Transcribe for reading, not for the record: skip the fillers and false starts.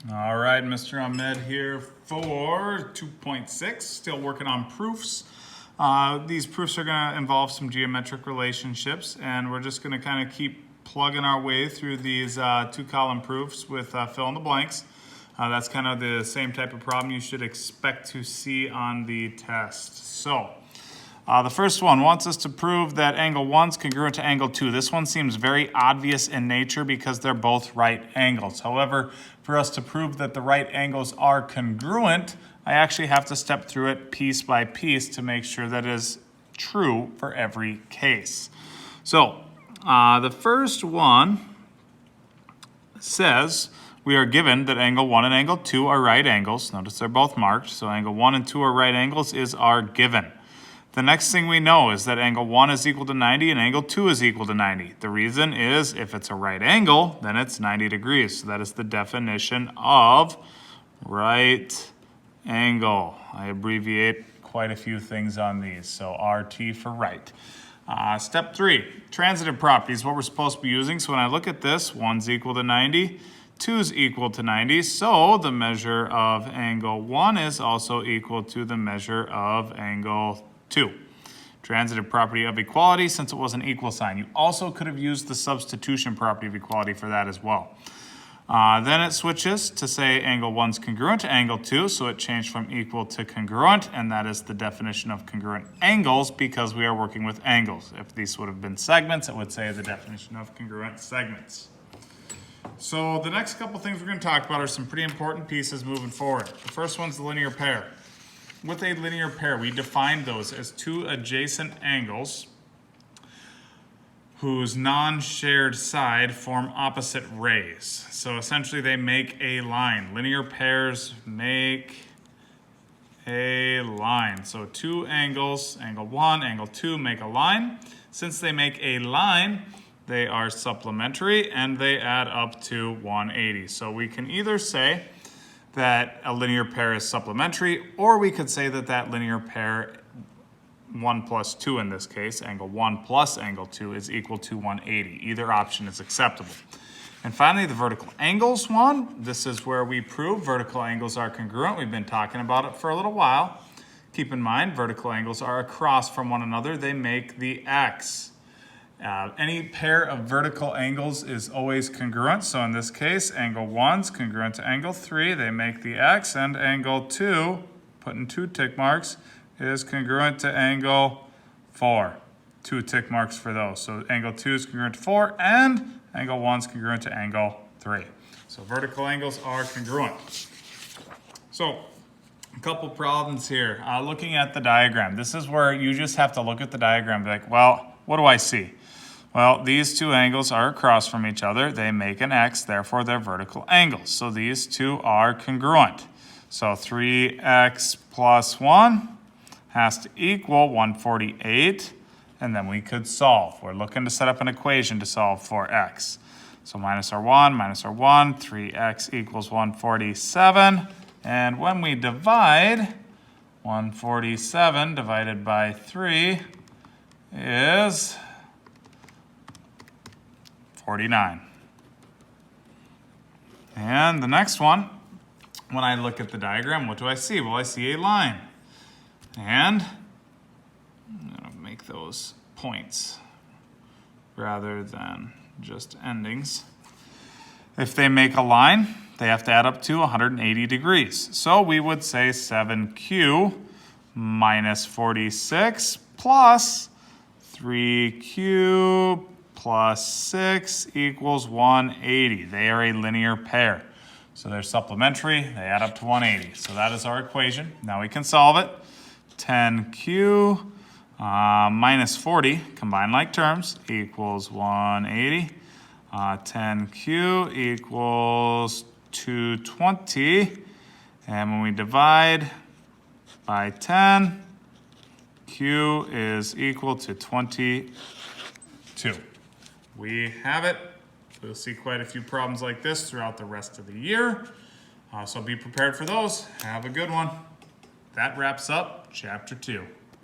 All right, Mr. Ahmed here for 2.6, still working on proofs. These proofs are going to involve some geometric relationships, and we're just going to kind of keep plugging our way through these two-column proofs with fill in the blanks. That's kind of the same type of problem you should expect to see on the test. So, the first one wants us to prove that angle 1 is congruent to angle 2. This one seems very obvious in nature because they're both right angles. However, for us to prove that the right angles are congruent, I actually have to step through it piece by piece to make sure that is true for every case. So, the first one says we are given that angle 1 and angle 2 are right angles. Notice they're both marked, so angle 1 and 2 are right angles is our given. The next thing we know is that angle 1 is equal to 90 and angle 2 is equal to 90. The reason is if it's a right angle, then it's 90 degrees. So that is the definition of right angle. I abbreviate quite a few things on these. So RT for right. Step 3, transitive properties, what we're supposed to be using. So when I look at this, 1's equal to 90, 2's equal to 90. So the measure of angle 1 is also equal to the measure of angle 2. Transitive property of equality, since it was an equal sign. You also could have used the substitution property of equality for that as well. Then it switches to say angle 1's congruent to angle 2, so it changed from equal to congruent, and that is the definition of congruent angles because we are working with angles. If these would have been segments, it would say the definition of congruent segments. So the next couple things we're going to talk about are some pretty important pieces moving forward. The first one's the linear pair. With a linear pair, we define those as two adjacent angles whose non-shared side form opposite rays. So essentially they make a line. Linear pairs make a line. So two angles, angle 1, angle 2, make a line. Since they make a line, they are supplementary and they add up to 180. So we can either say that a linear pair is supplementary, or we could say that that linear pair, 1 plus 2 in this case, angle 1 plus angle 2 is equal to 180. Either option is acceptable. And finally, the vertical angles one. This is where we prove vertical angles are congruent. We've been talking about it for a little while. Keep in mind, vertical angles are across from one another. They make the X. Any pair of vertical angles is always congruent. So in this case, angle 1's congruent to angle 3. They make the X, and angle 2, putting 2 tick marks, is congruent to angle 4. 2 tick marks for those. So angle 2 is congruent to 4, and angle 1's congruent to angle 3. So vertical angles are congruent. So a couple problems here. Looking at the diagram. This is where you just have to look at the diagram and be like, well, what do I see? Well, these two angles are across from each other. They make an X, therefore they're vertical angles. So these two are congruent. So 3x plus 1 has to equal 148, and then we could solve. We're looking to set up an equation to solve for x. So minus our 1, 3x equals 147. And when we divide, 147 divided by 3 is 49. And the next one, when I look at the diagram, what do I see? Well, I see a line. And I'm going to make those points rather than just endings. If they make a line, they have to add up to 180 degrees. So we would say 7q minus 46 plus 3q plus 6 equals 180. They are a linear pair. So they're supplementary, they add up to 180. So that is our equation. Now we can solve it. 10q minus 40, combined like terms, equals 180. 10q equals 220. And when we divide by 10, q is equal to 22. We have it. We'll see quite a few problems like this throughout the rest of the year. So be prepared for those. Have a good one. That wraps up Chapter 2.